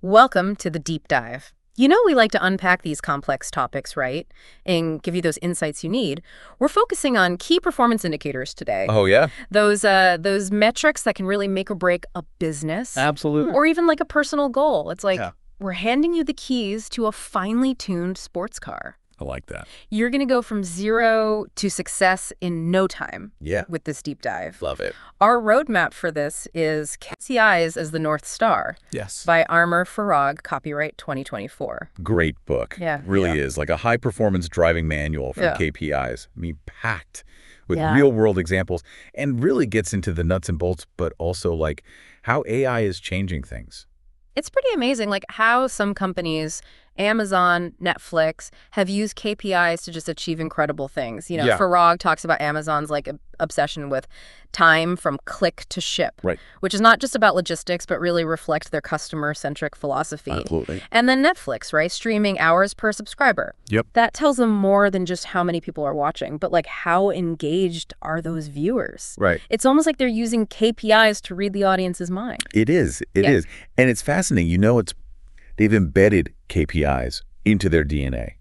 Welcome to the deep dive. You know we like to unpack these complex topics, right? And give you those insights you need. We're focusing on key performance indicators today. Oh, yeah? Those metrics that can really make or break a business. Absolutely. Or even like a personal goal. It's like Yeah. we're handing you the keys to a finely tuned sports car. I like that. You're going to go from zero to success in no time. Yeah. With this deep dive. Love it. Our roadmap for this is KPIs as the North Star Yes. by Armour Farag, copyright 2024. Great book. Yeah. Really is. Like a high-performance driving manual for Yeah. KPIs. I mean, packed with Yeah. real-world examples and really gets into the nuts and bolts, but also like how AI is changing things. It's pretty amazing, like how some companies, Amazon, Netflix, have used KPIs to just achieve incredible things. Yeah. Farag talks about Amazon's obsession with time from click to ship, Right. which is not just about logistics, but really reflects their customer-centric philosophy. Absolutely. And then Netflix, right? Streaming hours per subscriber. Yep. That tells them more than just how many people are watching, but like how engaged are those viewers? Right. It's almost like they're using KPIs to read the audience's mind. It is. It is. And it's fascinating. They've embedded KPIs into their DNA.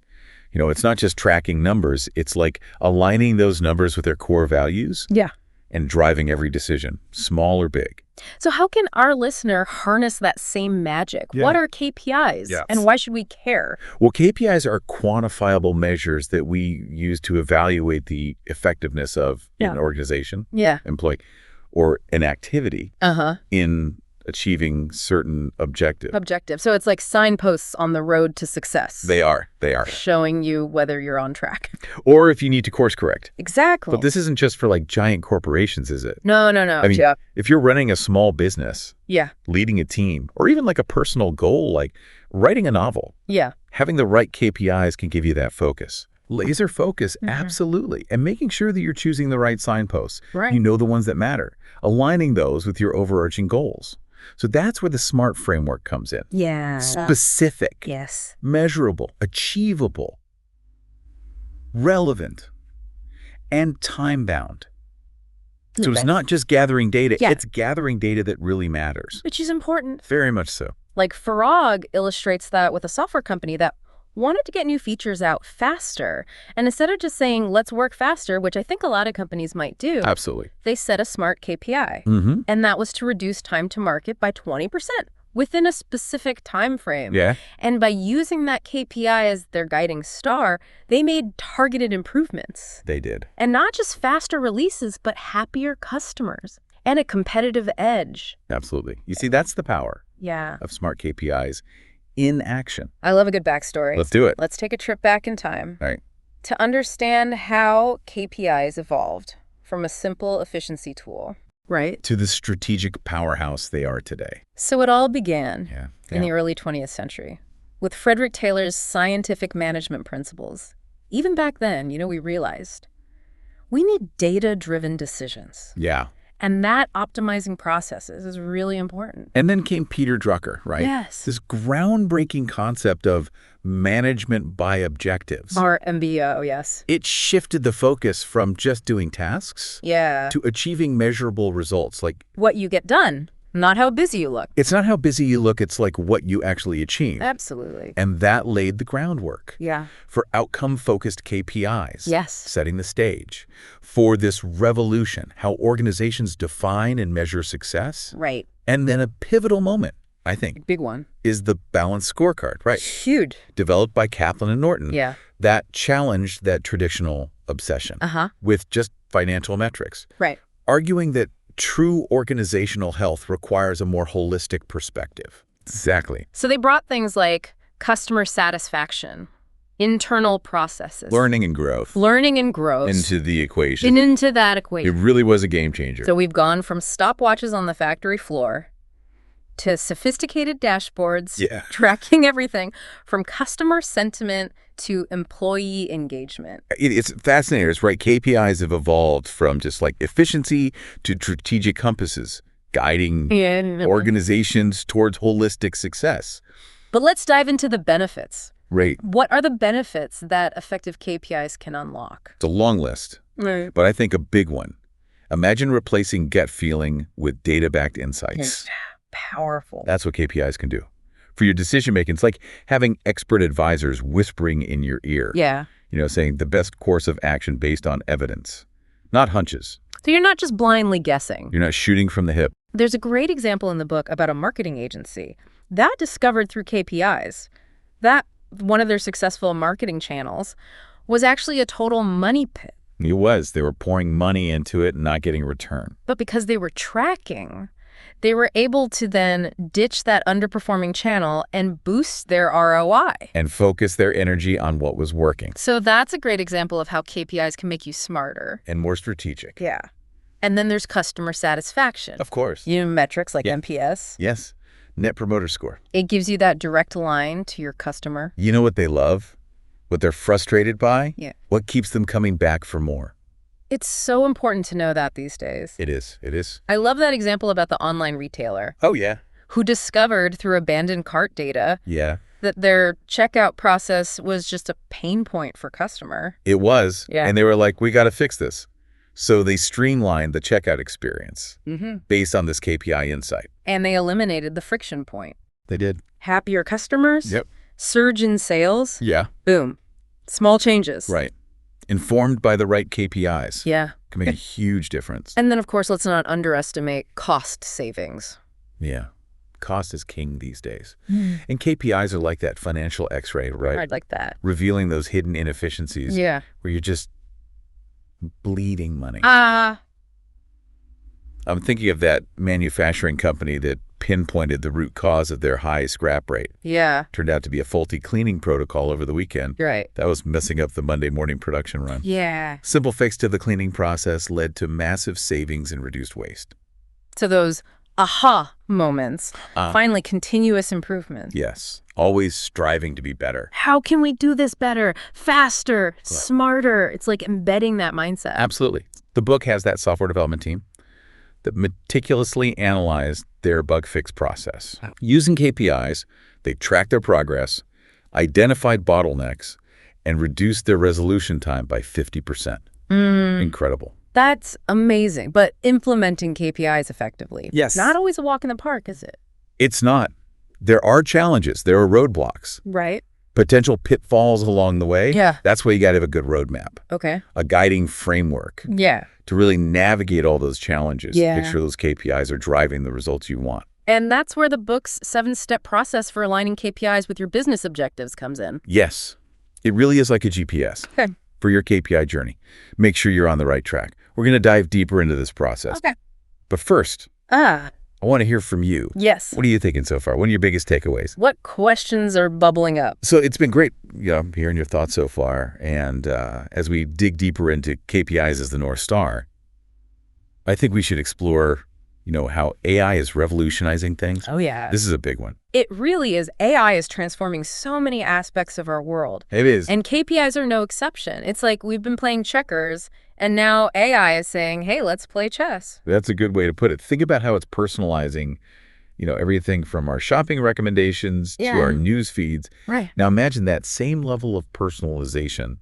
It's not just tracking numbers. It's like aligning those numbers with their core values Yeah. and driving every decision, small or big. So how can our listener harness that same magic? Yeah. What are KPIs? Yes. And why should we care? Well, KPIs are quantifiable measures that we use to evaluate the effectiveness of an organization, Yeah. employee, or an activity Uh-huh. in achieving certain objectives. Objective. So it's like signposts on the road to success. They are. Showing you whether you're on track. Or if you need to course correct. Exactly. But this isn't just for like giant corporations, is it? No. I mean, Yeah. if you're running a small business, Yeah. leading a team, or even like a personal goal, like writing a novel, Yeah. having the right KPIs can give you that focus. Laser focus, absolutely. And making sure that you're choosing the right signposts. Right. You know the ones that matter. Aligning those with your overarching goals. So that's where the SMART framework comes in. Yeah. Specific, Yes. measurable, achievable, relevant, and time-bound. So it's not just gathering data, Yeah. it's gathering data that really matters. Which is important. Very much so. Like Farag illustrates that with a software company that wanted to get new features out faster. And instead of just saying, let's work faster, which I think a lot of companies might do, Absolutely. they set a SMART KPI. Mm-hmm. And that was to reduce time to market by 20% within a specific time frame. Yeah. And by using that KPI as their guiding star, they made targeted improvements. They did. And not just faster releases, but happier customers and a competitive edge. Absolutely. You see, that's the power Yeah. of SMART KPIs in action. I love a good backstory. Let's do it. Let's take a trip back in time All right. to understand how KPIs evolved from a simple efficiency tool. Right. To the strategic powerhouse they are today. So it all began Yeah. in the early 20th century with Frederick Taylor's scientific management principles. Even back then, we realized we need data-driven decisions. Yeah. And that optimizing processes is really important. And then came Peter Drucker, right? Yes. This groundbreaking concept of management by objectives. Our MBO, yes. It shifted the focus from just doing tasks Yeah. to achieving measurable results. Like, What you get done, not how busy you look. it's not how busy you look, it's like what you actually achieve. Absolutely. And that laid the groundwork Yeah. for outcome-focused KPIs. Yes. Setting the stage for this revolution, how organizations define and measure success. Right. And then a pivotal moment, I think, Big one. is the balanced scorecard, right? Huge. Developed by Kaplan and Norton. Yeah. That challenged that traditional obsession Uh-huh. with just financial metrics, Right. arguing that true organizational health requires a more holistic perspective. Exactly. So they brought things like customer satisfaction, internal processes, Learning and growth learning and growth into the equation. and into that It equation. really was a game changer. So we've gone from stopwatches on the factory floor to sophisticated dashboards, Yeah. tracking everything from customer sentiment to employee engagement. It's fascinating. It's right. KPIs have evolved from just like efficiency to strategic compasses, guiding organizations towards holistic success. But let's dive into the benefits. Right. What are the benefits that effective KPIs can unlock? It's a long list, Right. but I think a big one. Imagine replacing gut feeling with data-backed insights. Powerful. That's what KPIs can do. for your decision making. It's like having expert advisors whispering in your ear, Yeah. saying the best course of action based on evidence, not hunches. So you're not just blindly guessing. You're not shooting from the hip. There's a great example in the book about a marketing agency that discovered through KPIs that one of their successful marketing channels was actually a total money pit. It was. They were pouring money into it and not getting a return. But because they were tracking, they were able to then ditch that underperforming channel and boost their ROI. And focus their energy on what was working. So that's a great example of how KPIs can make you smarter. And more strategic. Yeah. And then there's customer satisfaction. Of course. Metrics like NPS. Yes. Net Promoter Score. It gives you that direct line to your customer. You know what they love? What they're frustrated by? Yeah. What keeps them coming back for more? It's so important to know that these days. It is. It is. I love that example about the online retailer Oh, yeah. who discovered through abandoned cart data Yeah. that their checkout process was just a pain point for customer. It was. Yeah. And they were like, we got to fix this. So they streamlined the checkout experience based on this KPI insight. And they eliminated the friction point. They did. Happier customers. Yep. Surge in sales. Yeah. Boom. Small changes. Right. Informed by the right KPIs. Yeah. Can make a huge difference. And then, of course, let's not underestimate cost savings. Yeah. Cost is king these days. And KPIs are like that financial x-ray, right? I'd like that. Revealing those hidden inefficiencies Yeah. where you're just bleeding money. Ah. I'm thinking of that manufacturing company that pinpointed the root cause of their high scrap rate. Yeah. Turned out to be a faulty cleaning protocol over the weekend. You're right. That was messing up the Monday morning production run. Yeah. Simple fix to the cleaning process led to massive savings and reduced waste. So those aha moments, finally continuous improvement. Yes. Always striving to be better. How can we do this better, faster, smarter? It's like embedding that mindset. Absolutely. The book has that software development team that meticulously analyzed their bug fix process. Using KPIs, they tracked their progress, identified bottlenecks, and reduced their resolution time by 50%. Incredible. That's amazing. But implementing KPIs effectively. Yes. Not always a walk in the park, is it? It's not. There are challenges. There are roadblocks. Right. Potential pitfalls along the way. Yeah. That's why you got to have a good roadmap. Okay. A guiding framework Yeah. to really navigate all those challenges. Yeah. Make sure those KPIs are driving the results you want. And that's where the book's 7-step process for aligning KPIs with your business objectives comes in. Yes. It really is like a GPS Okay. for your KPI journey. Make sure you're on the right track. We're going to dive deeper into this process. Okay. But first, I want to hear from you. Yes. What are you thinking so far? What are your biggest takeaways? What questions are bubbling up? So it's been great, hearing your thoughts so far. And as we dig deeper into KPIs as the North Star, I think we should explore, how AI is revolutionizing things. Oh, yeah. This is a big one. It really is. AI is transforming so many aspects of our world. It is. And KPIs are no exception. It's like we've been playing checkers, and now AI is saying, hey, let's play chess. That's a good way to put it. Think about how it's personalizing, everything from our shopping recommendations to our news feeds. Right. Now imagine that same level of personalization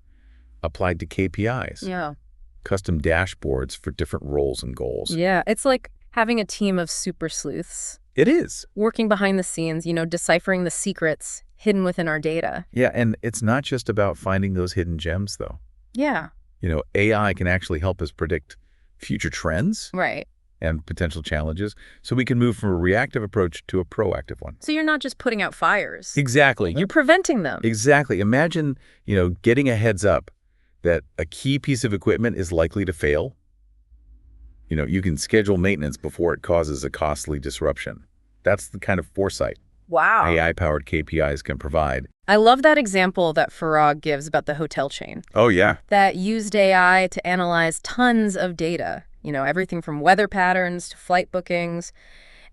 applied to KPIs. Yeah. Custom dashboards for different roles and goals. Yeah. It's like having a team of super sleuths It is. working behind the scenes, deciphering the secrets hidden within our data. Yeah, and it's not just about finding those hidden gems, though. Yeah. AI can actually help us predict future trends Right. and potential challenges, so we can move from a reactive approach to a proactive one. So you're not just putting out fires. Exactly. You're preventing them. Exactly. Imagine, getting a heads up that a key piece of equipment is likely to fail. You can schedule maintenance before it causes a costly disruption. That's the kind of foresight Wow. AI-powered KPIs can provide. I love that example that Farag gives about the hotel chain Oh, yeah. that used AI to analyze tons of data, everything from weather patterns to flight bookings.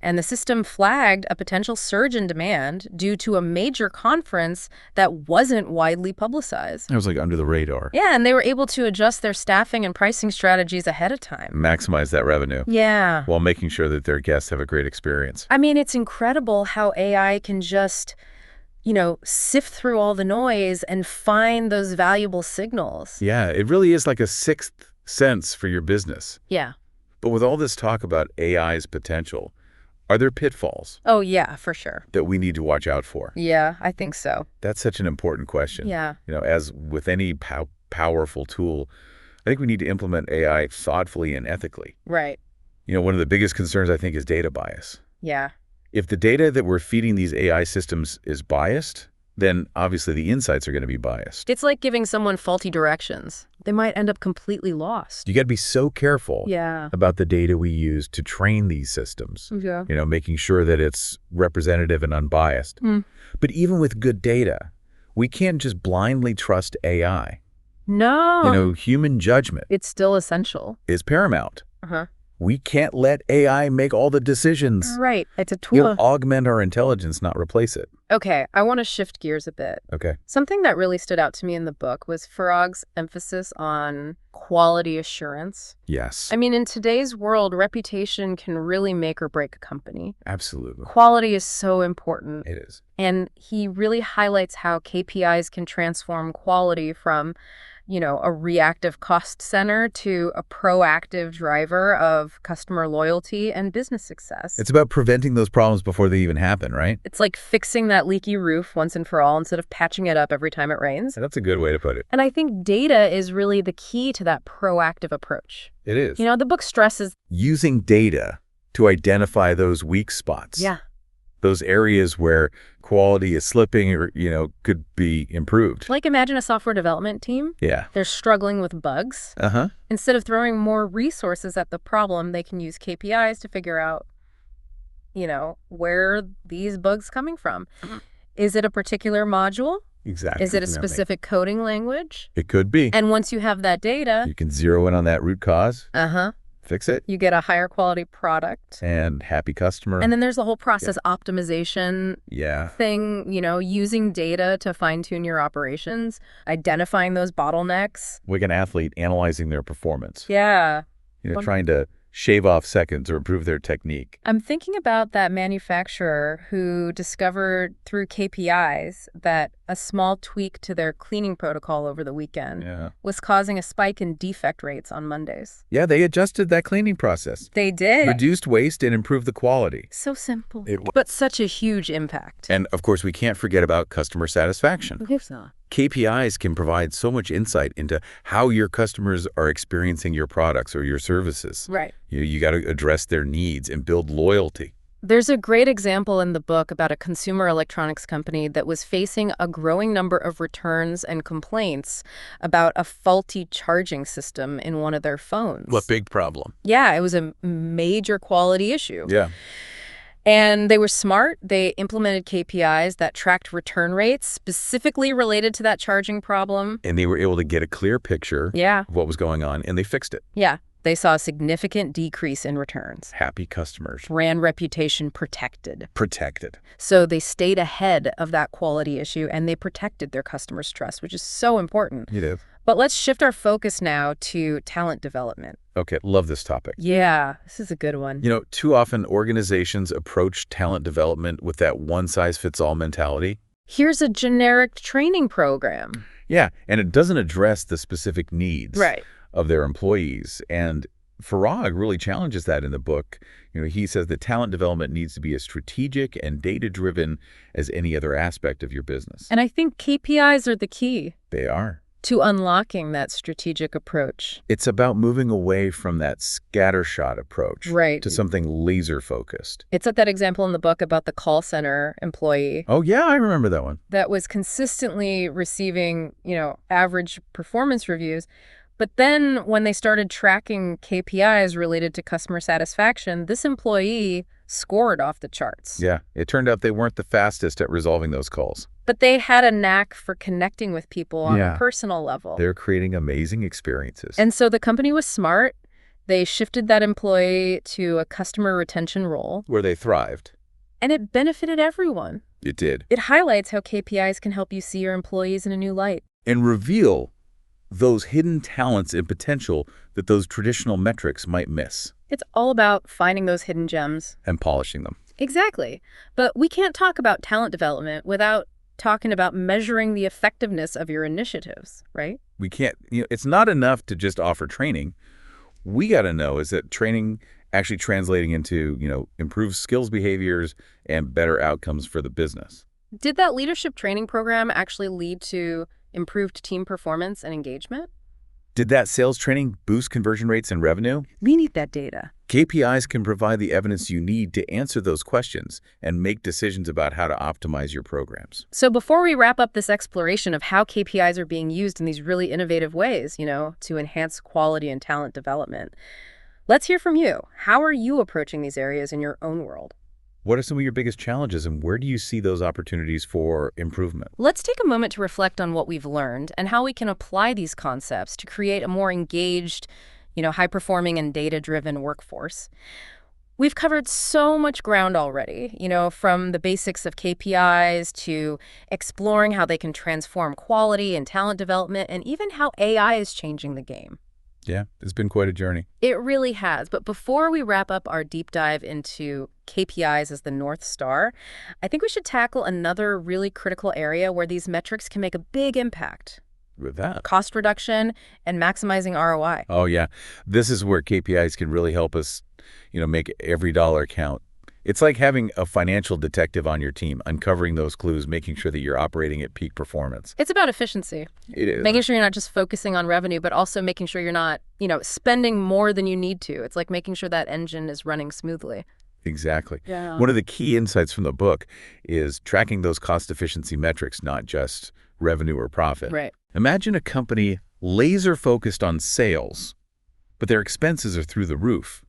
And the system flagged a potential surge in demand due to a major conference that wasn't widely publicized. It was like under the radar. Yeah, and they were able to adjust their staffing and pricing strategies ahead of time. Maximize that revenue Yeah. while making sure that their guests have a great experience. I mean, it's incredible how AI can just, sift through all the noise and find those valuable signals. Yeah, it really is like a sixth sense for your business. Yeah. But with all this talk about AI's potential, Are there pitfalls Oh, yeah, for sure. that we need to watch out for? Yeah, I think so. That's such an important question. Yeah, As with any powerful tool, I think we need to implement AI thoughtfully and ethically. right. One of the biggest concerns, I think, is data bias. Yeah. If the data that we're feeding these AI systems is biased, then obviously the insights are going to be biased. It's like giving someone faulty directions. They might end up completely lost. You got to be so careful Yeah. about the data we use to train these systems, Yeah. making sure that it's representative and unbiased. Mm. But even with good data, we can't just blindly trust AI. No. Human judgment It's still essential. is paramount. Uh-huh. We can't let AI make all the decisions. Right. It's a It'll tool. augment our intelligence, not replace it. Okay, I want to shift gears a bit. Okay. Something that really stood out to me in the book was Farag's emphasis on quality assurance. Yes. I mean, in today's world, reputation can really make or break a company. Absolutely. Quality is so important. It is. And he really highlights how KPIs can transform quality from, a reactive cost center to a proactive driver of customer loyalty and business success. It's about preventing those problems before they even happen, right? It's like fixing that leaky roof once and for all instead of patching it up every time it rains. That's a good way to put it. And I think data is really the key to that proactive approach. It is. The book stresses. Using data to identify those weak spots. Yeah. Those areas where quality is slipping or, could be improved. Like imagine a software development team. Yeah. They're struggling with bugs. Uh-huh. Instead of throwing more resources at the problem, they can use KPIs to figure out, where these bugs coming from. Is it a particular module? Exactly. Is it a specific coding language? It could be. And once you have that data, You can zero in on that root cause, uh-huh, fix it, you get a higher quality product. and happy customer. And then there's the whole process optimization Yeah. thing, using data to fine-tune your operations, identifying those bottlenecks. Like an athlete analyzing their performance. Yeah. Trying to shave off seconds or improve their technique. I'm thinking about that manufacturer who discovered through KPIs that a small tweak to their cleaning protocol over the weekend Yeah. was causing a spike in defect rates on Mondays. Yeah, they adjusted that cleaning process. They did. Reduced waste and improved the quality. So simple. It wa- But such a huge impact. And of course, we can't forget about customer satisfaction. So. KPIs can provide so much insight into how your customers are experiencing your products or your services. Right. You got to address their needs and build loyalty. There's a great example in the book about a consumer electronics company that was facing a growing number of returns and complaints about a faulty charging system in one of their phones. What big problem? Yeah, it was a major quality issue. Yeah. And they were smart. They implemented KPIs that tracked return rates specifically related to that charging problem. And they were able to get a clear picture Yeah. of what was going on, and they fixed it. Yeah. They saw a significant decrease in returns. Happy customers. Brand reputation protected. Protected. So they stayed ahead of that quality issue and they protected their customers' trust, which is so important. It is. But let's shift our focus now to talent development. Okay, love this topic. Yeah, this is a good one. Too often organizations approach talent development with that one-size-fits-all mentality. Here's a generic training program. Yeah, and it doesn't address the specific needs Right. of their employees. And Farag really challenges that in the book. He says that talent development needs to be as strategic and data-driven as any other aspect of your business. And I think KPIs are the key They are. to unlocking that strategic approach. It's about moving away from that scattershot approach Right. to something laser-focused. It's at that example in the book about the call center employee Oh, yeah, I remember that one. that was consistently receiving, average performance reviews. But then when they started tracking KPIs related to customer satisfaction, this employee scored off the charts. Yeah, it turned out they weren't the fastest at resolving those calls. But they had a knack for connecting with people on Yeah. a personal level. They're creating amazing experiences. And so the company was smart. They shifted that employee to a customer retention role, where they thrived. and it benefited everyone. It did. It highlights how KPIs can help you see your employees in a new light. And reveal those hidden talents and potential that those traditional metrics might miss, It's all about finding those hidden gems. and polishing them. Exactly. But we can't talk about talent development without talking about measuring the effectiveness of your initiatives, right? We can't, it's not enough to just offer training. We got to know is that training actually translating into, improved skills behaviors and better outcomes for the business. Did that leadership training program actually lead to improved team performance and engagement? Did that sales training boost conversion rates and revenue? We need that data. KPIs can provide the evidence you need to answer those questions and make decisions about how to optimize your programs. So before we wrap up this exploration of how KPIs are being used in these really innovative ways, to enhance quality and talent development, let's hear from you. How are you approaching these areas in your own world? What are some of your biggest challenges, and where do you see those opportunities for improvement? Let's take a moment to reflect on what we've learned and how we can apply these concepts to create a more engaged, high-performing and data-driven workforce. We've covered so much ground already, from the basics of KPIs to exploring how they can transform quality and talent development, and even how AI is changing the game. Yeah, it's been quite a journey. It really has. But before we wrap up our deep dive into KPIs as the North Star, I think we should tackle another really critical area where these metrics can make a big impact. With that. Cost reduction and maximizing ROI. Oh, yeah. This is where KPIs can really help us, make every dollar count. It's like having a financial detective on your team, uncovering those clues, making sure that you're operating at peak performance. It's about efficiency. It is. Making sure you're not just focusing on revenue, but also making sure you're not, spending more than you need to. It's like making sure that engine is running smoothly. Exactly. Yeah. One of the key insights from the book is tracking those cost efficiency metrics, not just revenue or profit. Right. Imagine a company laser focused on sales, but their expenses are through the roof.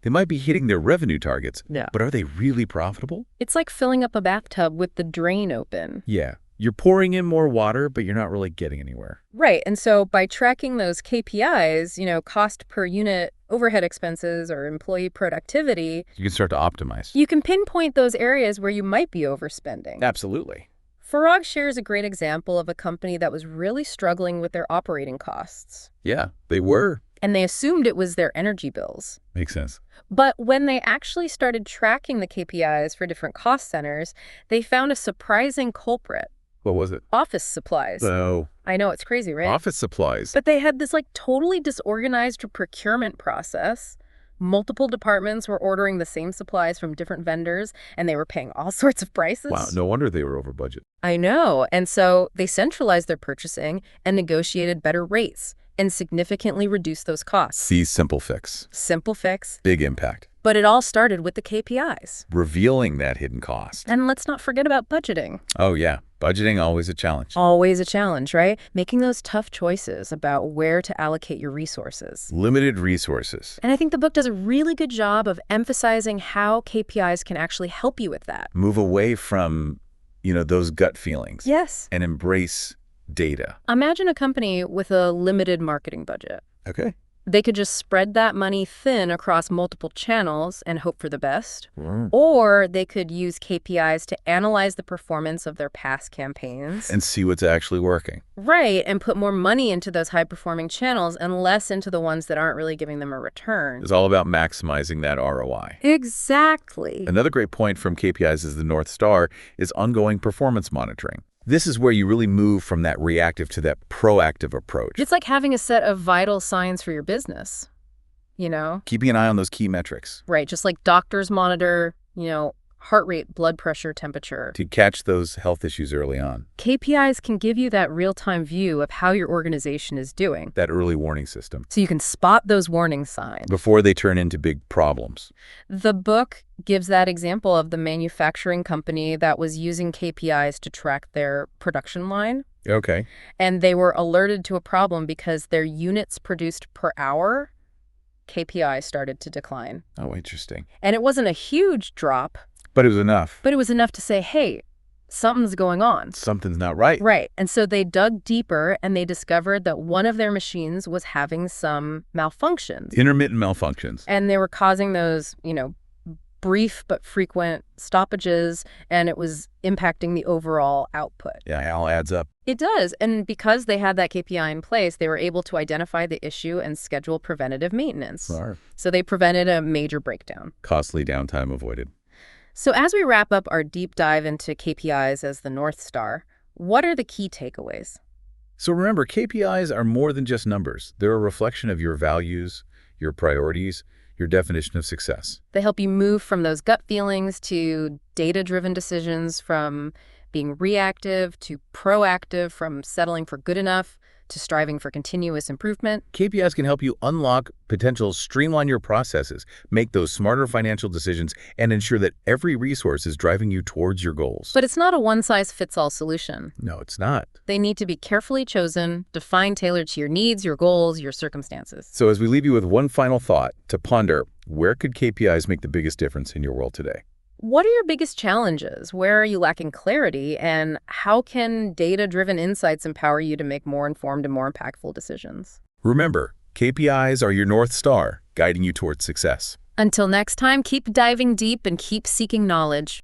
They might be hitting their revenue targets, Yeah. but are they really profitable? It's like filling up a bathtub with the drain open. Yeah. You're pouring in more water, but you're not really getting anywhere. Right. And so by tracking those KPIs, cost per unit overhead expenses or employee productivity, You can start to optimize. you can pinpoint those areas where you might be overspending. Absolutely. Farag shares a great example of a company that was really struggling with their operating costs. Yeah, they were. And they assumed it was their energy bills. Makes sense. But when they actually started tracking the KPIs for different cost centers, they found a surprising culprit. What was it? Office supplies. Oh, I know, it's crazy, right? office supplies. But they had this totally disorganized procurement process. Multiple departments were ordering the same supplies from different vendors, and they were paying all sorts of prices. Wow, no wonder they were over budget. I know. And so they centralized their purchasing and negotiated better rates and significantly reduced those costs. See, simple fix. Simple fix. Big impact. But it all started with the KPIs. Revealing that hidden cost. And let's not forget about budgeting. Oh, yeah. Budgeting, always a challenge. Always a challenge, right? Making those tough choices about where to allocate your resources. Limited resources. And I think the book does a really good job of emphasizing how KPIs can actually help you with that. Move away from, those gut feelings. Yes. And embrace data. Imagine a company with a limited marketing budget. Okay. They could just spread that money thin across multiple channels and hope for the best. Mm. Or they could use KPIs to analyze the performance of their past campaigns. And see what's actually working. Right, and put more money into those high-performing channels and less into the ones that aren't really giving them a return. It's all about maximizing that ROI. Exactly. Another great point from KPIs as the North Star is ongoing performance monitoring. This is where you really move from that reactive to that proactive approach. It's like having a set of vital signs for your business, Keeping an eye on those key metrics. Right, just like doctors monitor, heart rate, blood pressure, temperature. To catch those health issues early on. KPIs can give you that real-time view of how your organization is doing. That early warning system. So you can spot those warning signs. Before they turn into big problems. The book gives that example of the manufacturing company that was using KPIs to track their production line. Okay. And they were alerted to a problem because their units produced per hour, KPI started to decline. Oh, interesting. And it wasn't a huge drop, But it was enough. but it was enough to say, hey, something's going on. Something's not right. Right. And so they dug deeper and they discovered that one of their machines was having some malfunctions. Intermittent malfunctions. And they were causing those, brief but frequent stoppages, and it was impacting the overall output. Yeah, it all adds up. It does. And because they had that KPI in place, they were able to identify the issue and schedule preventative maintenance. Sure. So they prevented a major breakdown. Costly downtime avoided. So as we wrap up our deep dive into KPIs as the North Star, what are the key takeaways? So remember, KPIs are more than just numbers. They're a reflection of your values, your priorities, your definition of success. They help you move from those gut feelings to data-driven decisions, from being reactive to proactive, from settling for good enough to striving for continuous improvement. KPIs can help you unlock potential, streamline your processes, make those smarter financial decisions, and ensure that every resource is driving you towards your goals. But it's not a one-size-fits-all solution. No, it's not. They need to be carefully chosen, defined, tailored to your needs, your goals, your circumstances. So as we leave you with one final thought to ponder, where could KPIs make the biggest difference in your world today? What are your biggest challenges? Where are you lacking clarity? And how can data-driven insights empower you to make more informed and more impactful decisions? Remember, KPIs are your North Star, guiding you towards success. Until next time, keep diving deep and keep seeking knowledge.